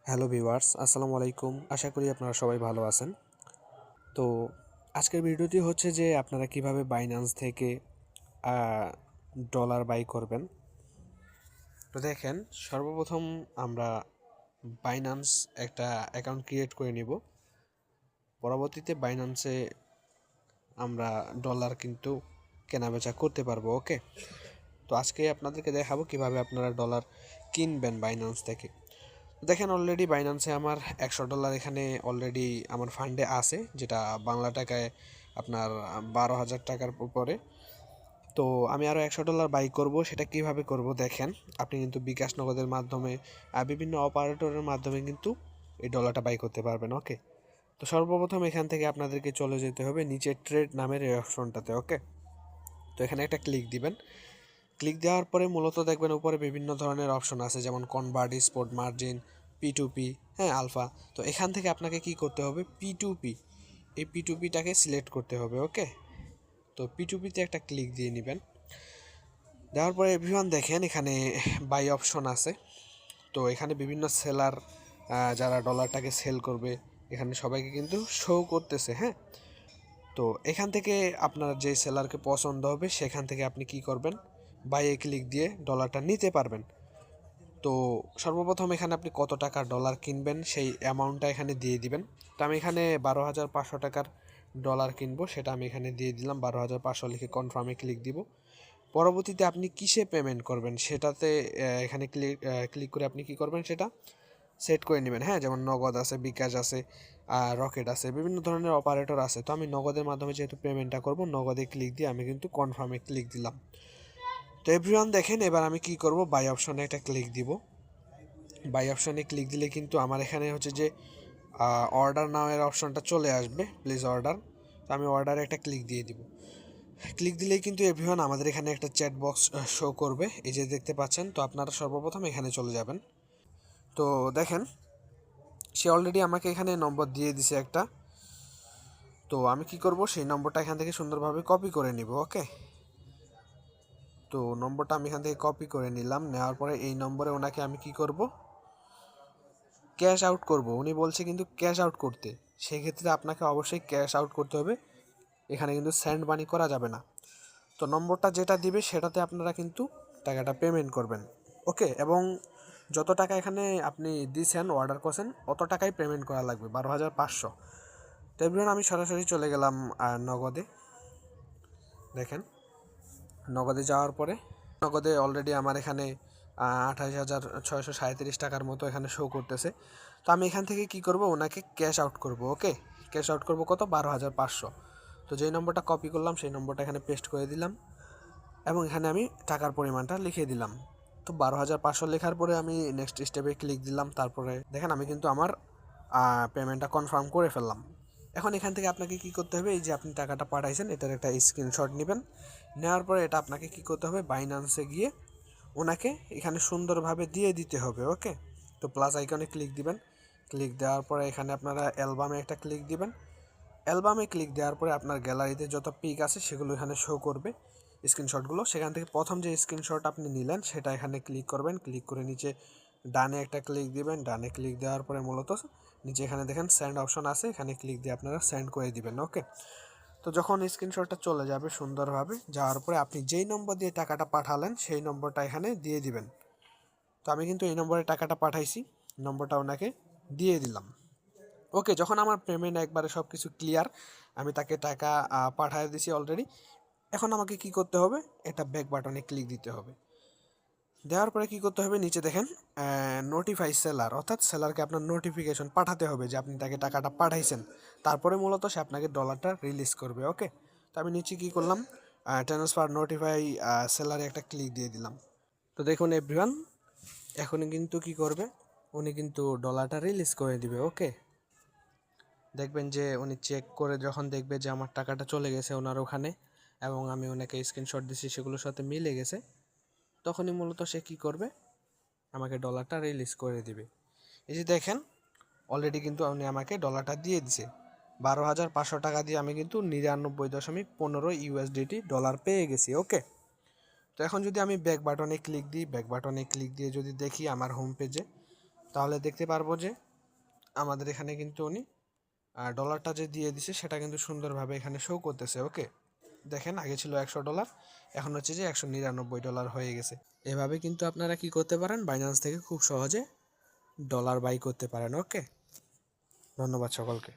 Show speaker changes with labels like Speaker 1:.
Speaker 1: Hello viewers, আসসালামু আলাইকুম। আশা করি আপনারা সবাই ভালো আছেন। তো আজকের ভিডিওটি হচ্ছে যে আপনারা কিভাবে বাইন্যান্স থেকে ডলার বাই করবেন। তো দেখেন, সর্বপ্রথম আমরা বাইন্যান্স একটা অ্যাকাউন্ট ক্রিয়েট করে নিব। পরবর্তীতে বাইন্যান্সে আমরা ডলার কিন্তু কেনাবেচা করতে পারবো। ওকে, তো আজকে আপনাদেরকে দেখাবো কিভাবে আপনারা ডলার কিনবেন বাইন্যান্স থেকে। দেখেন, অলরেডি বাইন্যান্সে আমার $100 এখানে অলরেডি আমার ফান্ডে আছে, যেটা বাংলা টাকায় আপনার 12,000 টাকার উপরে। তো আমি আরও $100 বাই করব। সেটা কিভাবে করব দেখেন, আপনি কিন্তু বিকাশ নগদের মাধ্যমে বিভিন্ন অপারেটরের মাধ্যমে কিন্তু এই ডলারটা বাই করতে পারবেন। ওকে, তো সর্বপ্রথম এখান থেকে আপনাদেরকে চলে যেতে হবে নিচে ট্রেড নামের এই অপশনটাতে। ওকে, তো এখানে একটা ক্লিক দিবেন। ক্লিক দেওয়ার পরে মূলত দেখবেন উপরে বিভিন্ন ধরনের অপশন আছে, যেমন কনভার্ট, স্পট মার্জিন, P2P, হ্যাঁ, আলফা। তো এখান থেকে আপনাকে কি করতে হবে, P2P, এই P2Pটাকে সিলেক্ট করতে হবে। ওকে, তো P2Pতে একটা ক্লিক দিয়ে নেবেন। দেওয়ার পরে এভরিওয়ান দেখেন এখানে বাই অপশন আছে। তো এখানে বিভিন্ন সেলার যারা ডলারটাকে সেল করবে এখানে সবাইকে কিন্তু শো করতেছে। হ্যাঁ, তো এখান থেকে আপনার যে সেলারকে পছন্দ হবে সেখান থেকে আপনি কি করবেন, বাইয়ে ক্লিক দিয়ে ডলারটা নিতে পারবেন। তো সর্বপ্রথম এখানে আপনি কত টাকার ডলার কিনবেন সেই অ্যামাউন্টটা এখানে দিয়ে দিবেন। তো আমি এখানে 12,500 টাকার ডলার কিনবো, সেটা আমি এখানে দিয়ে দিলাম 12,500 লিখে কনফার্মে ক্লিক দিব। পরবর্তীতে আপনি কিসে পেমেন্ট করবেন সেটাতে এখানে ক্লিক করে আপনি কি করবেন সেটা সেট করে নেবেন। হ্যাঁ, যেমন নগদ আছে, বিকাশ আছে, রকেট আছে, বিভিন্ন ধরনের অপারেটর আছে। তো আমি নগদের মাধ্যমে যেহেতু পেমেন্টটা করব, নগদে ক্লিক দিয়ে আমি কিন্তু কনফার্মে ক্লিক দিলাম। তো এভরিওয়ান দেখেন, এবার আমি কি করব, বাই অপশনে একটা ক্লিক দিব। বাই অপশনে ক্লিক দিলে কিন্তু আমার এখানে হচ্ছে যে অর্ডার নাও এর অপশনটা চলে আসবে, প্লিজ অর্ডার। তো আমি অর্ডারে একটা ক্লিক দিয়ে দিব। ক্লিক দিলেই কিন্তু এভরিওয়ান আমাদের এখানে একটা চ্যাট বক্স শো করবে, এই যে দেখতে পাচ্ছেন। তো আপনারা সর্বপ্রথম এখানে চলে যাবেন। তো দেখেন, সে অলরেডি আমাকে এখানে নম্বর দিয়ে দিছে একটা। তো আমি কি করব, সেই নম্বরটা এখান থেকে সুন্দরভাবে কপি করে নিব। ওকে, তো নম্বরটা আমি এখান থেকে কপি করে নিলাম। নেওয়ার পরে এই নম্বরে ওনাকে আমি কি করব, ক্যাশ আউট করব। উনি বলছে কিন্তু ক্যাশ আউট করতে, সেক্ষেত্রে আপনাকে অবশ্যই ক্যাশ আউট করতে হবে, এখানে কিন্তু স্যান্ড মানি করা যাবে না। তো নম্বরটা যেটা দিবে সেটাতে আপনারা কিন্তু টাকাটা পেমেন্ট করবেন। ওকে, এবং যত টাকা এখানে আপনি দিয়েছেন, অর্ডার করছেন, অত টাকাই পেমেন্ট করা লাগবে, 12,500। তো এবার আমি সরাসরি চলে গেলাম নগদে। দেখেন, নগদে যাওয়ার পরে নগদে অলরেডি আমার এখানে 28,637 টাকার মতো এখানে শো করতেছে। তো আমি এখান থেকে কি করব, ওনাকে ক্যাশ আউট করব। ওকে, ক্যাশ আউট করব কত, 12,500। তো যেই নম্বরটা কপি করলাম সেই নম্বরটা এখানে পেস্ট করে দিলাম এবং এখানে আমি টাকার পরিমাণটা লিখে দিলাম। তো 12,500 লেখার পরে আমি নেক্সট স্টেপে ক্লিক দিলাম। তারপরে দেখেন আমি কিন্তু আমার পেমেন্টটা কনফার্ম করে ফেললাম। এখন এখান থেকে আপনাকে কি করতে হবে, এই যে আপনি টাকাটা পাঠাইছেন এটার একটা স্ক্রিনশট নেবেন। নেওয়ার পরে এটা আপনাকে কি করতে হবে, বাইন্যান্সে গিয়ে ওনাকে এখানে সুন্দরভাবে দিয়ে দিতে হবে। ওকে, তো প্লাস আইকনে ক্লিক দিবেন। ক্লিক দেওয়ার পরে এখানে আপনারা অ্যালবামে একটা ক্লিক দিবেন। অ্যালবামে ক্লিক দেওয়ার পরে আপনার গ্যালারিতে যত পিক আছে সেগুলো এখানে শো করবে, স্ক্রিনশটগুলো। সেখান থেকে প্রথম যে স্ক্রিনশট আপনি নিলেন সেটা এখানে ক্লিক করবেন। ক্লিক করে নিচে ডানে একটা ক্লিক দিবেন। ডানে ক্লিক দেওয়ার পরে মূলত নিচে এখানে দেখেন সেন্ড অপশন আছে, এখানে ক্লিক দিয়ে আপনারা সেন্ড করে দিবেন। ওকে, তো যখন স্ক্রিনশটটা চলে যাবে সুন্দরভাবে, যাওয়ার পরে আপনি যেই নম্বর দিয়ে টাকাটা পাঠালেন সেই নম্বরটা এখানে দিয়ে দিবেন। তো আমি কিন্তু এই নম্বরে টাকাটা পাঠাইছি, নম্বরটা ওনাকে দিয়ে দিলাম। ওকে, যখন আমার পেমেন্ট একবারে সব কিছু ক্লিয়ার, আমি তাকে টাকা পাঠিয়ে দিছি অলরেডি। এখন আমাকে কি করতে হবে, এটা ব্যাক বাটনে ক্লিক দিতে হবে। দেওয়ার পরে কি করতে হবে, নিচে দেখেন নোটিফাই সেলার, অর্থাৎ সেলারকে আপনার নোটিফিকেশন পাঠাতে হবে যে আপনি তাকে টাকাটা পাঠাইছেন। তারপরে মূলত সে আপনাকে ডলারটা রিলিজ করবে। ওকে, তো আমি নিচে কি করলাম, ট্রান্সফার নোটিফাই সেলারে একটা ক্লিক দিয়ে দিলাম। তো দেখুন এভরিওয়ান, এখন কিন্তু কি করবে, উনি কিন্তু ডলারটা রিলিজ করে দিবে। ওকে, দেখবেন যে উনি চেক করে যখন দেখবে যে আমার টাকাটা চলে গেছে ওনার ওখানে এবং আমি ওনাকে স্ক্রিনশট দিছি সেগুলোর সাথে মিলে গেছে, তখনই মূলত সে কী করবে, আমাকে ডলারটা রিলিজ করে দিবে। এই যে দেখেন, অলরেডি কিন্তু উনি আমাকে ডলারটা দিয়ে দিছে। 12,500 টাকা দিয়ে আমি কিন্তু 99.15 USDT ডলার পেয়ে গেছি। ওকে, তো এখন যদি আমি ব্যাক বাটনে ক্লিক দিই, ব্যাক বাটনে ক্লিক দিয়ে যদি দেখি আমার হোম পেজে, তো তাহলে দেখতে পারবো যে আমাদের এখানে কিন্তু উনি ডলারটা যে দিয়ে দিছে সেটা কিন্তু সুন্দরভাবে এখানে শো করতেছে। ওকে, দেখেন আগে ছিল $100, এখন হচ্ছে যে $199 হয়ে গেছে। এভাবে কিন্তু আপনারা কি করতে পারেন, বাইন্যান্স থেকে খুব সহজে ডলার বাই করতে পারেন। ওকে, ধন্যবাদ সকলকে।